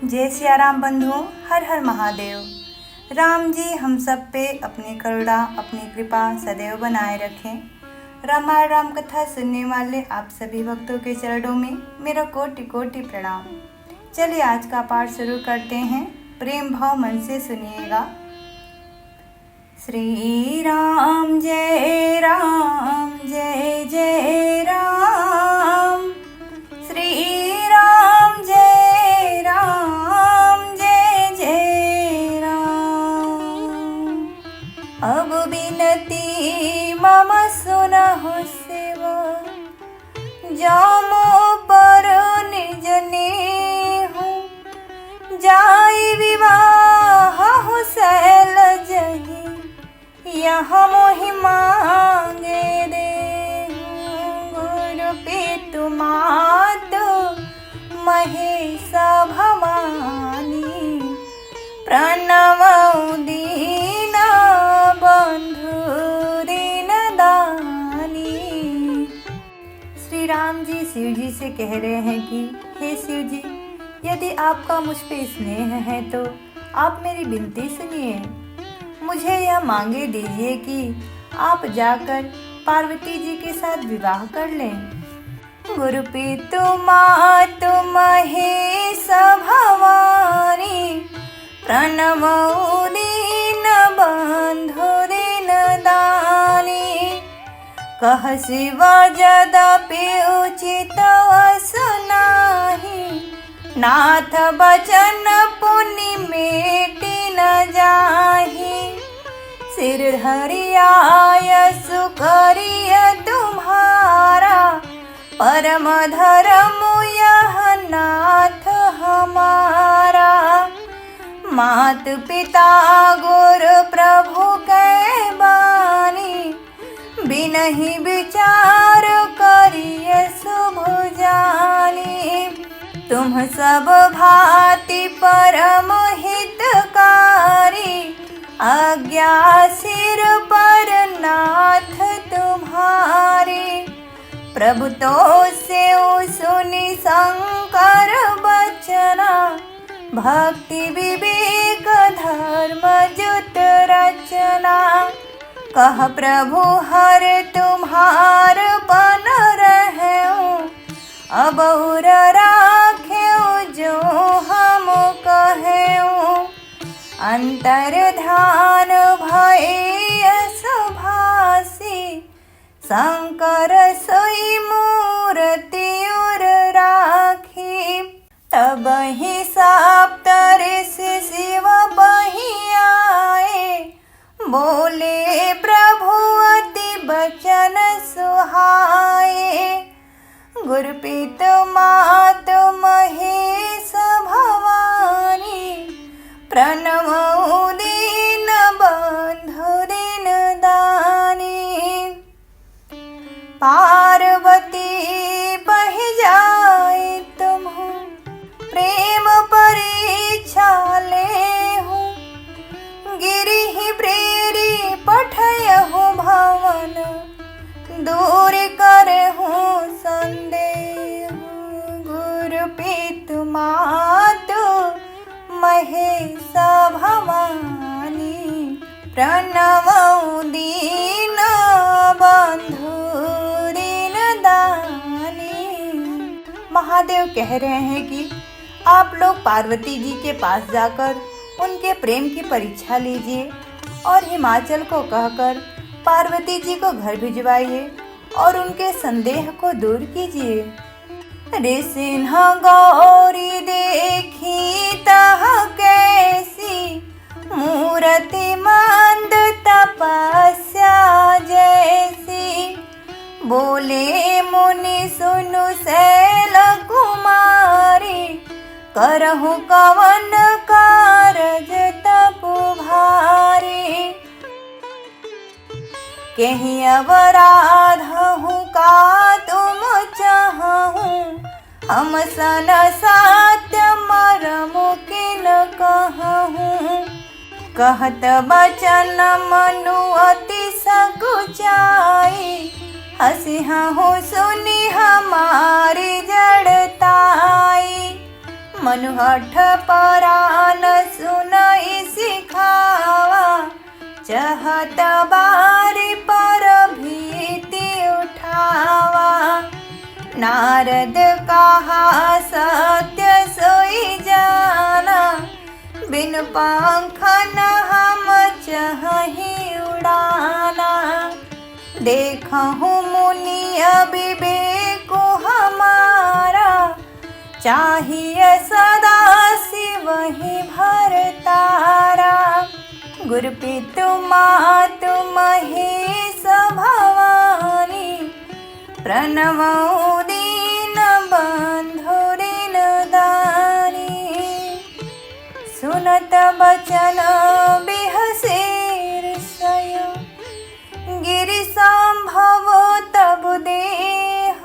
जय सिया राम बंधुओं, हर हर महादेव। राम जी हम सब पे अपनी करुणा, अपनी कृपा सदैव बनाए रखें। रामायण राम कथा सुनने वाले आप सभी भक्तों के चरणों में मेरा कोटि कोटि प्रणाम। चलिए आज का पाठ शुरू करते हैं। प्रेम भाव मन से सुनिएगा। श्री राम जय राम, जय जय राम। श्री राम जय राम, जय जय राम। अब बिनती मम सुनहु शिव, जामो पर निज नेहु। जाई विवाह सैल जही, यहाँ मोहि मांगे देहु। गुरु पितु मातु महेश भवानी, प्रणवउ दीन बंधु दीन दानी। श्री राम जी शिव जी से कह रहे हैं कि हे शिव जी, यदि आपका मुझ पे स्नेह है तो आप मेरी विनती सुनिए। मुझे यह मांगे दीजिए कि आप जाकर पार्वती जी के साथ विवाह कर लें। गुरु पितु मातु महेश भवानी, प्रणवउ दीन बंधु दीन दानी। कह शिव यद्यपि उचित सुनाहि, नाथ बचन पुनि मेटि न जाहि। सिर धरियाय सुकरिय तुम्हारा, परम धर्म यह नाथ हमारा। मात पिता गुरु प्रभु कै बानी, बिनहि विचार करिय शुभ जानी। तुम सब भांति परम हितकारी, आज्ञा सिर पर नाथ तुम्हारी। प्रभु तो से सुनि शंकर बचना, भक्ति विवेक धर्म जुत रचना। कह प्रभु हर तुम्हार पन रहूं, अब उर राखें जो हम कहें। अंतर ध्यान भय सुभासी, शंकर सोई मूर्ति उर राखी। तब ही सप्त ऋषि शिव बही आए, बोले प्रभु अति बचन सुहाए। गुरु पितु मातु महेश भवानी, प्रणवउ दीन बंधु दीन दानी। पार्वती बहि जाए तुम्हु, प्रेम परीक्षा लेहु। गिरिहि प्रेरी पठयहु भवन, दूर करहु संदेह। गुरु पितु मातु महेश भवानी, प्रणवउ दीन बंधु दीन दानी। महादेव कह रहे हैं कि आप लोग पार्वती जी के पास जाकर उनके प्रेम की परीक्षा लीजिए और हिमाचल को कहकर पार्वती जी को घर भिजवाइए और उनके संदेह को दूर कीजिए। रे सिंह गौरी देखी तह कैसी, मूर्ति मंद तपस्या जैसी। बोले मुनि सुनु शैल कुमारी, करहु कवन कारज तपु भारी। कहीं अवराधहु का तुम चाहूं, हम सन सत्य मरम किन कहूं। कहत बचन मनु अति सकुचाई, हंसिहु सुनि हमारी जड़ताई। मनुहठ परान सुनई सिखावा, चहत बारी पर भीति उठावा। नारद कहा सत्य सोई जाना, बिन पंख न हम चहि उड़ाना। देखहु मुनि विवेक हमारा, चाहिए सदा शिव ही भरतारा। गुरु पितु मातु महेश भवानी, प्रणमौ दीन बंधु ऋण दानी। सुनत बचन बिहसे हृषय, गिरि संभव तब देह।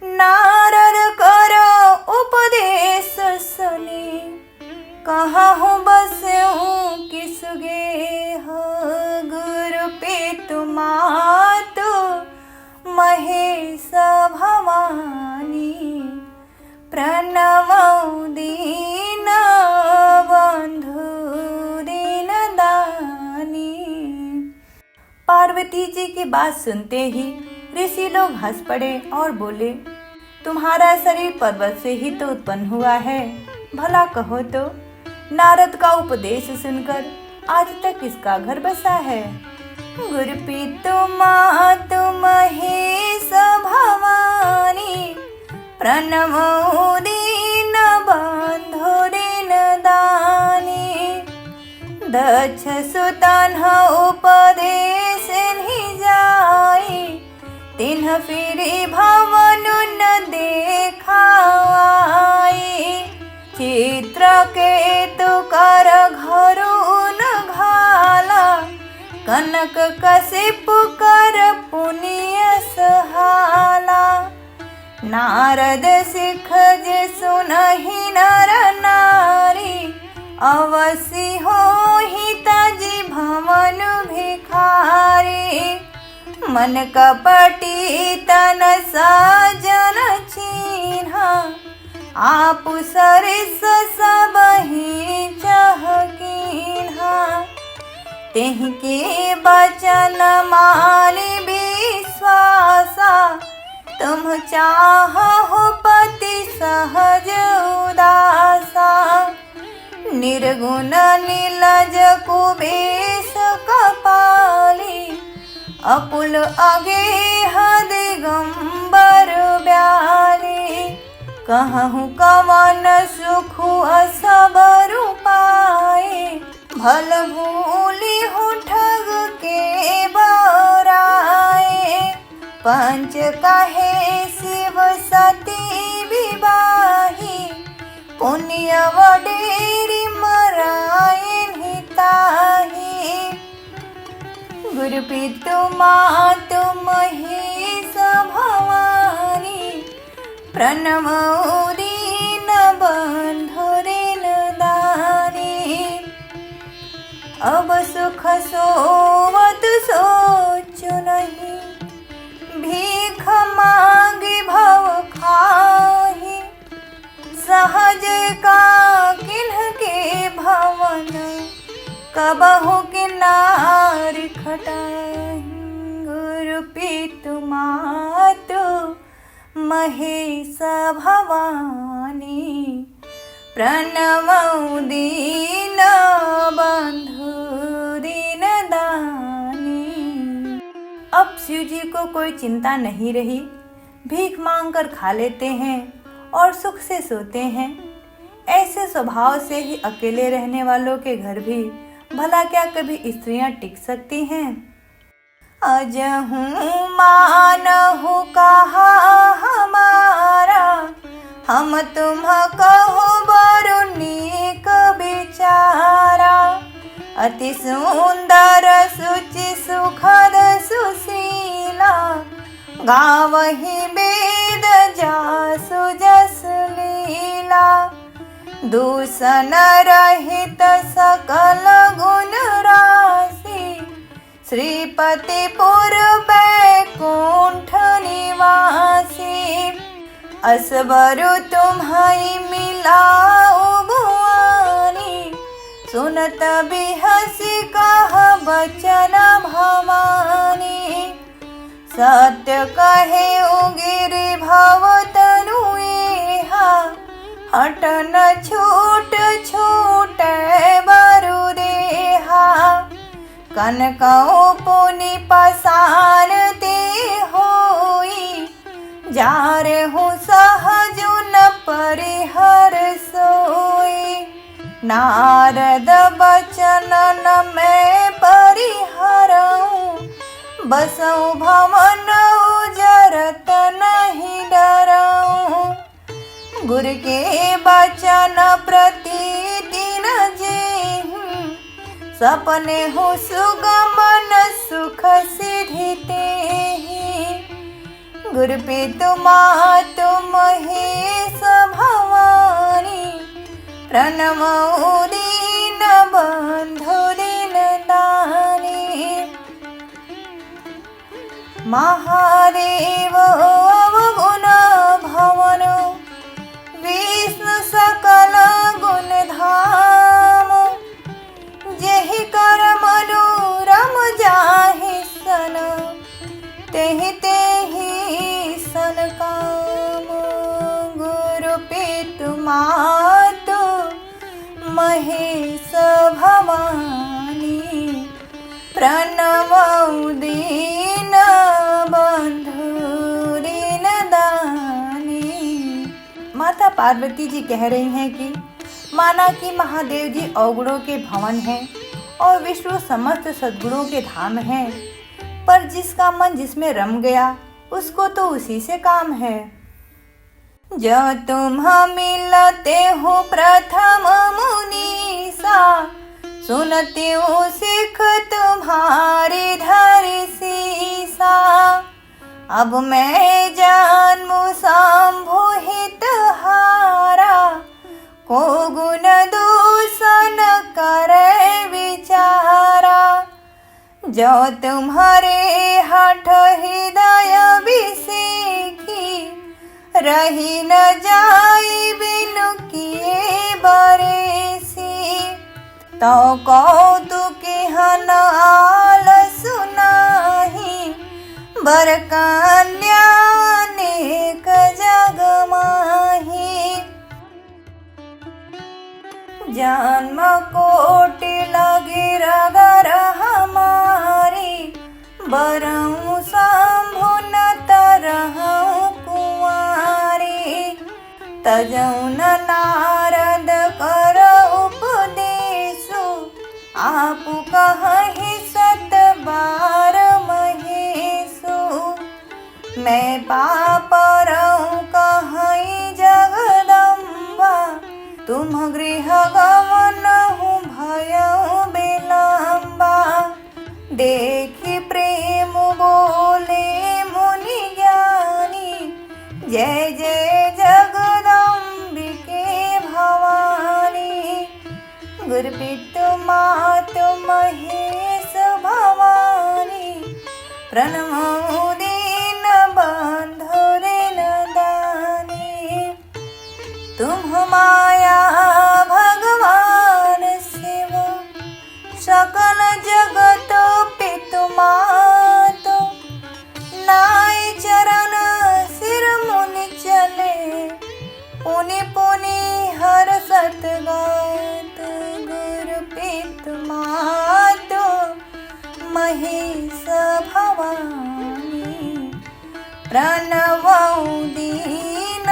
नारद करो उपदेश सुनी, कहहु बसहु किस गेह। गुरु पितु मातु महेश भवानी, प्रणमौ दीन बंधु ऋण दानी। पार्वती जी की बात सुनते ही ऋषि लोग हंस पड़े और बोले, तुम्हारा शरीर पर्वत से ही तो उत्पन्न हुआ है, भला कहो तो नारद का उपदेश सुनकर आज तक किसका घर बसा है। गुरु पितु मातु महेश भवानी, प्रणमो दीन बंधु ऋण दानी। दक्ष सुतन उपदेश नि जाई, तिन्ह फिरी भवन न देखाई। चित्रकेतु कर घरु न घाला, कनक कशिप कर पुण्य सहाला। नारद सिख जे सुनहि नर नारी, अवसि होहि तजि भवन भिखारी। मन कपटी तन साजन चिन्हा, आप सरिस सबहि चहकिन्हा। तेहि के बचन मानि विश्वासा, तुम चाहहु पति सहज उदासा। निर्गुण नीलज कुबेश कपाली, अपुल अगेह दिगंबर ब्याली। कहहु कवन सुख असबर पाए, भल भूली हूँ ठग के बराए। पंच कहे शिव सती विवाही, पुण्य वडेरी मरायन हिताही। गुरु पितु मातु महेश भवानी, प्रणमो दीन बंधु ऋण दानी। अब सुख सोवत सोचु नहीं, भीख मांगी भव खाही। सहज का किन्ह के भवन, कबहु किनारि खटाही। गुरु पितु मातु महेश भवानी, प्रणमौ दीन बंधु ऋण दानी। अब शिव जी को कोई चिंता नहीं रही, भीख मांग कर खा लेते हैं और सुख से सोते हैं। ऐसे स्वभाव से ही अकेले रहने वालों के घर भी भला क्या कभी स्त्रियां टिक सकती हैं। अजहू मानहु कहा हमारा, हम तुम कहो बरु नीक विचारा। अति सुंदर सुचि सुखद सुशीला, गावहि वेद जासु जस लीला। दूषण रहित सकल गुण राशि, श्रीपति पुर बैकुंठ निवासी। असबरु तुम्हारी मिलाओ भुआनी, सुनत बिहसी कह बचन भवानी। सत्य कहे उगिरि भव तनुहा, हट न छूट छूटे बरु देहा। कनकौ पुनि पसारते होई, जारे हूँ सहजु न परिहर सोई। नारद बचन न मैं परिहरऊँ, बसऊ भवन उजरत नहीं डरऊँ। गुर के बचन प्रति दिन जेहूँ, सपने हो सुगमन सुख सिधिते ही। गुर पितु मातु महेश भवानी, प्रणमो दीन बंधु दीन दानी। महादेव अवगुण भवन, विष्णु सकल गुण धाम। जेहि कर मनोरम जाहि सन, तेहि तेहि सन काम। गुरु पितु मातु महेश भवानी, प्रणमौ दीन बंधु दीन दानी। माता पार्वती जी कह रही हैं कि माना कि महादेव जी अवगुणों के भवन हैं और विष्णु समस्त सद्गुणों के धाम हैं, पर जिसका मन जिसमें रम गया उसको तो उसी से काम है। जो तुम मिलते हो प्रथम मुनीसा, सुनती हूँ सिख तुम्हारी धरि सीसा। अब मैं जन्मु शंभु हित हारा, को गुण दूषण करे विचारा। जो तुम्हारे हठ हृदय बिसेखी, रही न जाई बिनु किए बरेसी। तो कौतुक हन आल सुनाही, बर कन्या अनेक जग माही। जन्म कोटि लगी रगर हमारी, बरऊँ शंभु न तरहूँ कुंवारी। तजऊ न नारद कर उपदेशु, आप कहीं सत बार महेशु। मैं पापरऊँ कहीं जगदम्बा, तुम गृह गमन हूँ भयऊ विलम्बा। देखी प्रेम बोले मुनि ज्ञानी, जय जय जगदम्बिके भवानी। गुर पितु मातु महेश भवानी, प्रणमो दीन बंधु दीन दानी। तुम माया भगवान शिव, सकल जगत पितु मातु। नाई चरण सिर मुनि चले, पुनि पुनि हर सतगात। गुरु पितु मातु महेश भवानी, प्रणवौ दीन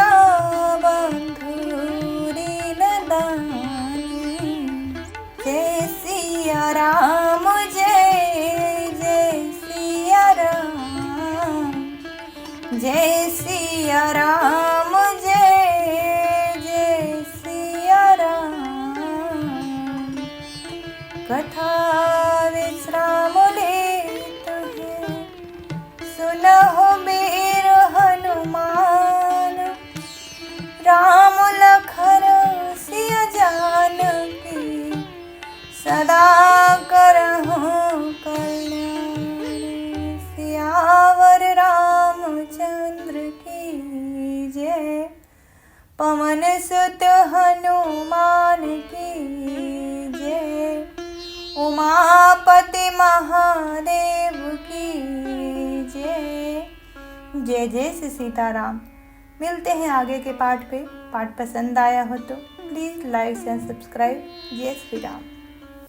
बंधु दीन दानी। जय सिया राम जय जय सिया राम, जय सिया राम जय जय सिया राम। कथा विश्राम लेत है, सुनहु वीर हनुमान। राम लखन सिया जानकी, सदा करहूँ कल्याण। सियावर रामचंद्र की जय, पवन सुत हनुमान की जय, उमापति महादेव की जय। जय जय श्री सीताराम। मिलते हैं आगे के पाठ पे। पाठ पसंद आया हो तो प्लीज़ लाइक एंड सब्सक्राइब। जय श्री राम।